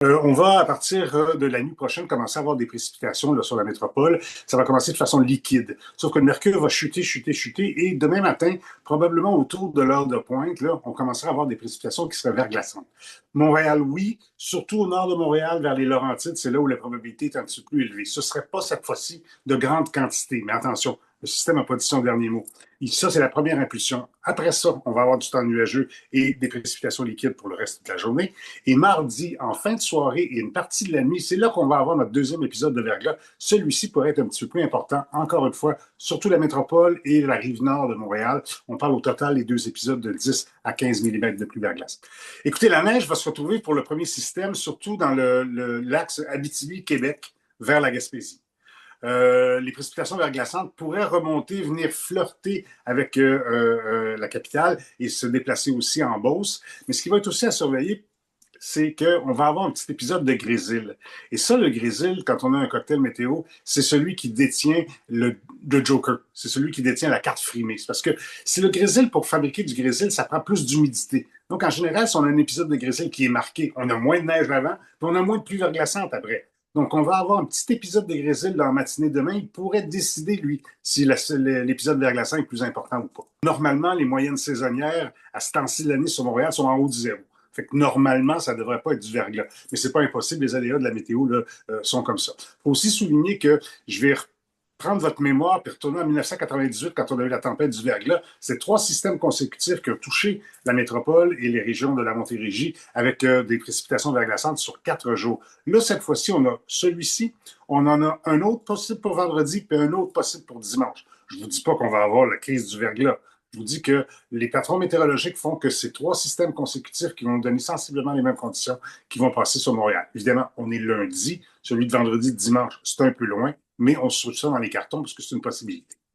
On va, à partir de la nuit prochaine, commencer à avoir des précipitations là, sur la métropole. Ça va commencer de façon liquide. Sauf que le mercure va chuter, chuter, chuter. Et demain matin, probablement autour de l'heure de pointe, là, on commencera à avoir des précipitations qui seraient verglaçantes. Montréal, oui. Surtout au nord de Montréal, vers les Laurentides, c'est là où la probabilité est un petit peu plus élevée. Ce ne serait pas cette fois-ci de grande quantité. Mais attention, le système n'a pas dit son dernier mot. Et ça, c'est la première impulsion. Après ça, on va avoir du temps nuageux et des précipitations liquides pour le reste de la journée. Et mardi, en fin de soirée et une partie de la nuit, c'est là qu'on va avoir notre deuxième épisode de verglas. Celui-ci pourrait être un petit peu plus important, encore une fois, surtout la métropole et la rive nord de Montréal. On parle au total des deux épisodes de 10 à 15 millimètres de pluie verglas. Écoutez, la neige va se retrouver pour le premier système, surtout dans l'axe Abitibi-Québec vers la Gaspésie. Les précipitations verglaçantes pourraient remonter, venir flirter avec la capitale et se déplacer aussi en Beauce. Mais ce qui va être aussi à surveiller, c'est qu'on va avoir un petit épisode de grésil. Et ça, le grésil, quand on a un cocktail météo, c'est celui qui détient le Joker. C'est celui qui détient la carte frimée. C'est parce que si le grésil, pour fabriquer du grésil, ça prend plus d'humidité. Donc, en général, si on a un épisode de grésil qui est marqué, on a moins de neige avant, puis on a moins de pluie verglaçante après. Donc, on va avoir un petit épisode de grésil dans la matinée demain. Il pourrait décider, lui, si l'épisode verglaçant est plus important ou pas. Normalement, les moyennes saisonnières à ce temps-ci de l'année sur Montréal sont en haut du zéro. Fait que normalement, ça ne devrait pas être du verglas. Mais c'est pas impossible, les aléas de la météo là, sont comme ça. Il faut aussi souligner que je vais prendre votre mémoire et retourner en 1998 quand on a eu la tempête du verglas. C'est trois systèmes consécutifs qui ont touché la métropole et les régions de la Montérégie avec des précipitations verglaçantes sur 4 jours. Là, cette fois-ci, on a celui-ci. On en a un autre possible pour vendredi puis un autre possible pour dimanche. Je ne vous dis pas qu'on va avoir la crise du verglas. Je vous dis que les patrons météorologiques font que ces trois systèmes consécutifs qui vont donner sensiblement les mêmes conditions qui vont passer sur Montréal. Évidemment, on est lundi, celui de vendredi, dimanche, c'est un peu loin, mais on se trouve ça dans les cartons parce que c'est une possibilité.